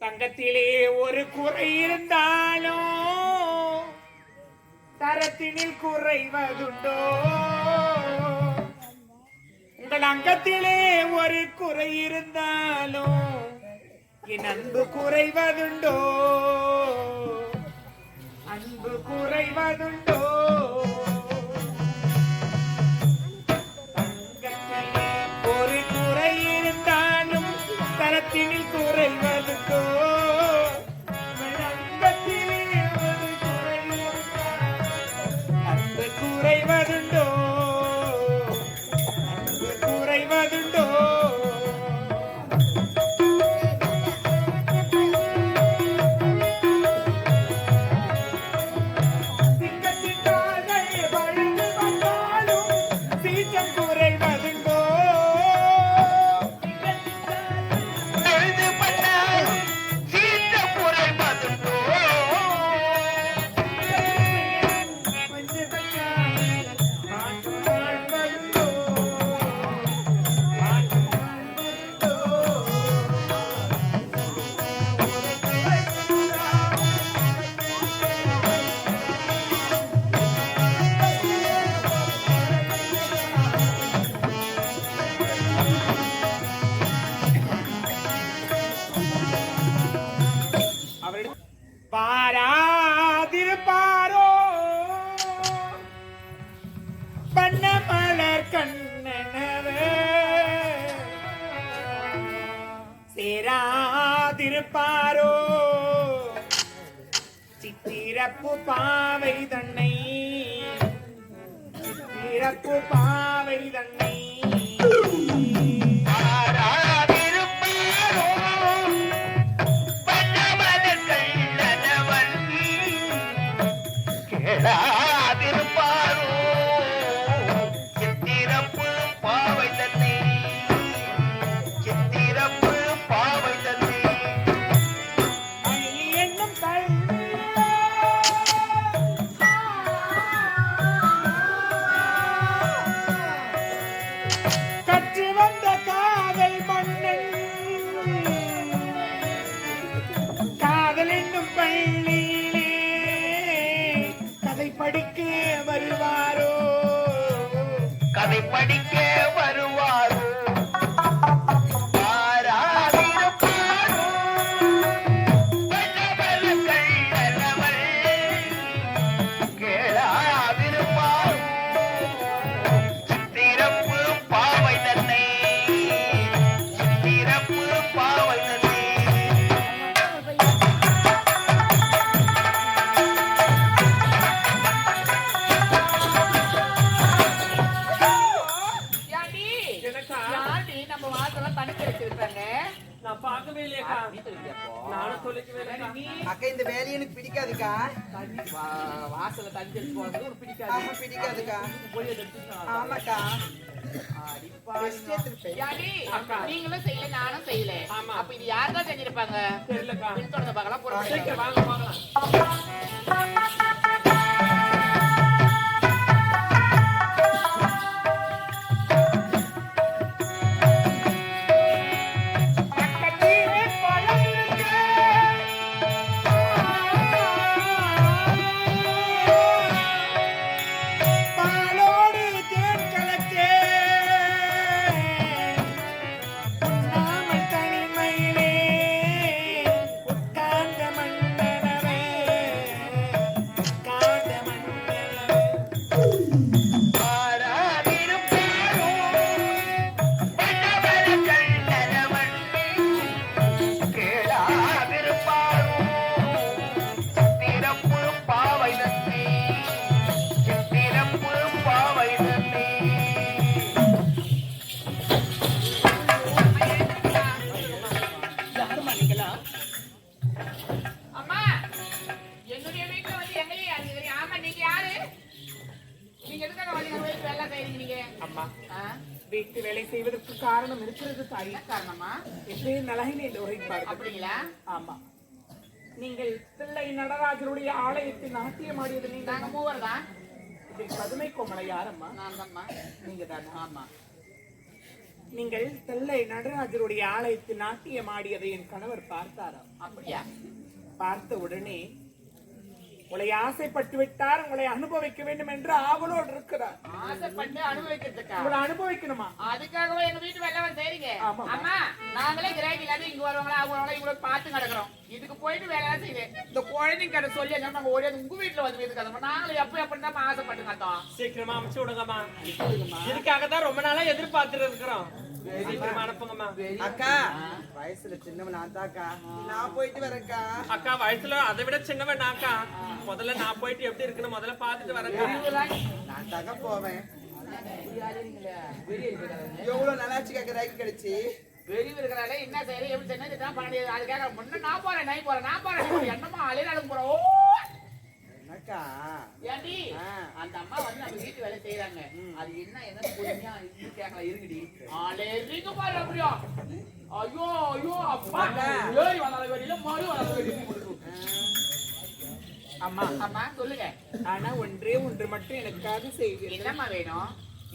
தங்கத்திலே ஒரு குறை இருந்தாலும் தரத்தினில் குறைவதுண்டோ? உங்கள் அங்கத்திலே ஒரு குறை இருந்தாலும் என் அன்பு குறைவதுண்டோ? அன்பு குறைவதுண்டோ? தங்கத்திலே ஒரு குறை இருந்தாலும் தரத்தினில் குறைவதுண்டோ? அங்கத்திலே ஒரு குறை இருந்தாலும் அன்பு குறைவதுண்டோ? அன்பு குறைவதுண்டோ? பாராதிருப்பாரோ பண்ண மலர் கண்ணனவே, சேராதிருப்பாரோ சித்திரப்பு பாவை தன்னை, சித்திரப்பு பாவை தன்னை. படிக்க வருவாரோ? கதை படிக்க வருவாரோ? இந்த வேலையை எனக்கு பிடிக்காதுக்கா. வாசல தண்ணி தெளிச்சு போறது பிடிக்காது. பிடிக்காதுக்கா. ஆமாக்கா. நீங்களும் செய்யல, நானும் செய்யல. அப்ப இது யாருதான் செஞ்சிருப்பாங்க? தெரியலக்கா. பார்க்கலாம். வாங்க பார்க்கலாம். வீட்டு வேலை செய்வதற்கு காரணம் இருக்கிறது தாய். காரணமா? நலகினை உரைப்பார். அப்படிங்களா? ஆமா. நீங்கள் பிள்ளை நடராஜருடைய ஆலயத்தில் நாட்டியம் ஆடியது நீங்க. நாங்க மூவர் தான். பதுமை கோமலை யாரம்மா? நான் தான்மா. நீங்க தான். ஆமா. நீங்கள் தில்லை நடராஜருடைய ஆலயத்தில் நாட்டியம் ஆடியதை என் கணவர் பார்த்தாராம். அப்படியா? பார்த்த உடனே உங்களை ஆசைப்பட்டு விட்டார், உங்களை அனுபவிக்க வேண்டும் என்று ஆவலோடு இருக்கிறார். ஆசைப்பட்டு அனுபவிக்கிறதுக்கா? உங்களை அனுபவிக்கணுமா? அதுக்காகவே எங்க வீட்டு வேலை செய்றீங்க? ஆமா. அம்மா, நாங்களே கிராக்கி இல்லாத இங்க வருவாங்களா அவங்க இவ்வளவு பார்த்து கிடக்குறோம். இதுக்கு போயிட்டு வேலை செய்யுது. இந்த குழந்தைங்க கடை சொல்லி நாங்க ஓடி உங்க வீட்டுல வந்து வீட்டுக்கு நாங்களும் எப்ப எப்படிதான் ஆசைப்பட்டு கட்டோம். சீக்கிரமா அனுப்பிச்சு விடுங்கம்மா. இதுக்காக தான் ரொம்ப நாளா எதிர்பார்த்துட்டு இருக்கிறோம். சீக்கிரமா அனுப்புங்கம்மா. அக்கா வயசுல சின்னவன் நான் தாக்கா, நான் போயிட்டு வரேன்க்கா. அக்கா வயசுல அதை விட சின்னவன் அக்கா. முதல்ல நான் போயிட்டு எப்படி இருக்குன்னு முதல்ல பாத்துட்டு வரேன். நான் தாக்கா போவேன். எவ்வளவு நல்லாச்சு கேட்க கிடைச்சி வெளியே இருக்கிறாரு என்ன செய்யறது எப்படி செஞ்சு பண்ண முடியாது. அதுக்காக முன்ன நான் போறேன் நான் போறேன் என்னமா அலையில போறோம். அக்கா ஏண்டி அந்த அம்மா வந்து நம்ம வீட்டு வேலை செய்யறாங்க. அது என்ன பொறுமையா கேட்கலாம் இருக்குடி. அலையிங்க பாரு அப்படியா? ஐயோ ஐயோ அப்பா ஏறி வளர வெளியில மறு வளர வெளியில. அம்மா அம்மா சொல்லுங்க. ஆனா ஒன்றே ஒன்று மட்டும் எனக்காக செய்வீர்கள். என்னம்மா வேணும்?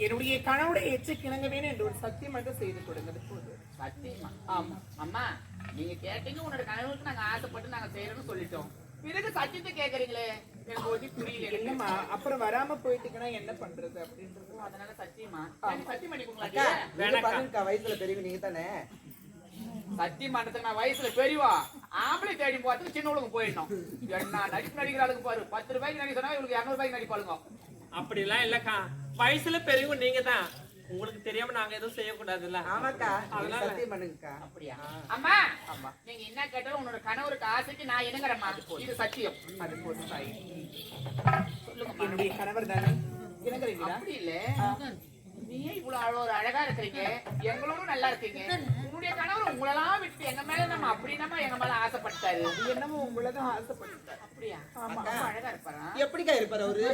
என்னுடைய கணவுடைய எச்ச கிணங்க வேணும் என்று ஒரு சத்தியம் மட்டும் செய்து கொடுங்க. சத்தியமா? ஆமா. அம்மா நீங்க கேட்டீங்க, உன்னோட கனவுக்கு நாங்க ஆசைப்பட்டு நாங்க செய்யறோம்னு சொல்லிட்டோம். பிறகு சத்தியத்தை கேக்குறீங்களே, எனக்கு ஒன்றும் புரியல. இல்லம்மா, அப்புறம் வராம போயிட்டீங்கன்னா என்ன பண்றது அப்படின்றது. அதனால சத்தியமா சத்தியம் பண்ணி அக்கா பண்ணுங்கக்கா. வயசுல பெரியவங்க நீங்க தானே. சத்தியம் பண்றதுக்கு நான் வயசுல பெரியவா ஆம்பளை தேடி போறதுக்கு சின்னவளுக்கு போயிடணும். என்ன நடிப்பு நடிக்கிறாளுக்கு பாரு. 10 ரூபாய்க்கு நடிக்க சொன்னா இவங்களுக்கு 200 ரூபாய்க்கு நடிப்பாளுங்க. அப்படி எல்லாம் இல்லக்கா. வயசுல பெரியவங்க நீங்க தான். உங்களுக்கு தெரியாம நாங்க எதுவும் செய்யக்கூடாதுல்ல. ஆமாக்கா சத்தியம் பண்ணுங்கக்கா. அப்படியா? அம்மா நீங்க என்ன கேட்டாலும் உன்னோட கணவருக்கு ஆசைக்கு நான் என்னங்கிறம்மா. இது சத்தியம். அது போது தாய். சொல்லுங்க. என்னுடைய கணவர் தானே இணங்குறீங்களா? அப்படி இல்ல, நீயே இவ்வளவு ஒரு அழகா இருக்கிறீங்க, எங்களோடும் நல்லா இருக்கீங்க. உன்னுடைய கணவர் உங்களெல்லாம் விட்டு எங்க மேல நம்ம அப்படின்னா எங்க மேல ஆசைப்பட்டாரு. என்னமோ உங்களதான் ஆசைப்பட்டார். அப்படியா? ஆமா. ரொம்ப அழகா இருப்பாரா? எப்படிக்கா இருப்பாரு அவரு?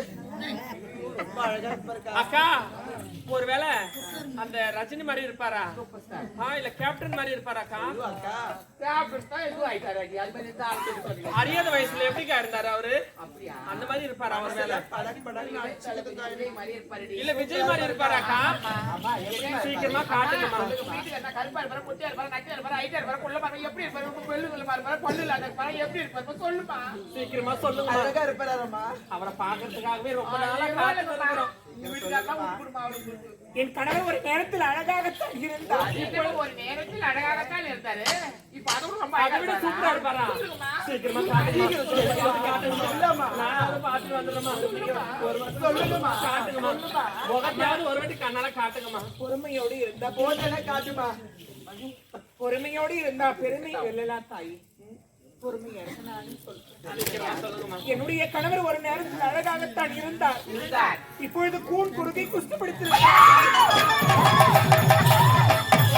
ரொம்ப அழகா இருப்பாருக்கா. அக்கா ஒருவேளை அந்த ரஜினி மாதிரி இருப்பாரா? இல்ல கேப்டன் மாதிரி இருப்பாராக்கா? அக்கா அறியாத வயசுல எப்படிக்கா இருந்தாரு அவரு? அப்படியா? அந்த மாதிரி இருப்பாரா? அவர் மேல படக் படக் இல்ல விஜய் மாதிரி இருப்பாராக்கா? சீக்கிரமா காட்டுங்கம்மா. கருப்பா இருப்பாரு, குட்டியா இருப்பாரு, நக்கியா இருப்பாரு, ஐட்டா இருப்பாரு, குள்ள பாரு, எப்படி இருப்பாரு, வெள்ளுக்குள்ள பாரு, பல்லு இல்லாத இருப்பாரு, எப்படி இருப்பாரு சொல்லுமா. சீக்கிரமா சொல்லுங்க. அழகா இருப்பாராமா. அவரை பாக்குறதுக்காகவே ரொம்ப நாளா காத்துட்டு இருக்கிறோம். என் கணவர் ஒரு நேரத்தில் அழகாகத்தான் இருந்தார். இப்பொழுது ஒரு நேரத்தில் அழகாகத்தான் இருந்தாரு. இப்ப அதுவும் ரொம்ப அதை விட சூப்பரா இருப்பாரா? சீக்கிரமா காட்டுங்கம்மா. நான் பாத்துட்டு வந்துடுறேம்மா. சொல்லுங்கம்மா. காட்டுங்கம்மா. முகத்தையாவது ஒரு வாட்டி கண்ணால காட்டுங்கம்மா. பொறுமையோடு இருந்தா போட்டே காட்டுமா. பொறுமையோடு இருந்தா பெருமை வெல்லலாம் தாய். பொறுமையா இருக்க நானும் சொல்றேன். சொல்லுங்கம்மா. என்னுடைய கணவர் ஒரு நேரத்தில் அழகாகத்தான் இருந்தார். இப்பொழுது கூன் குறுகை குஸ்தி பிடித்திருக்கிறார்.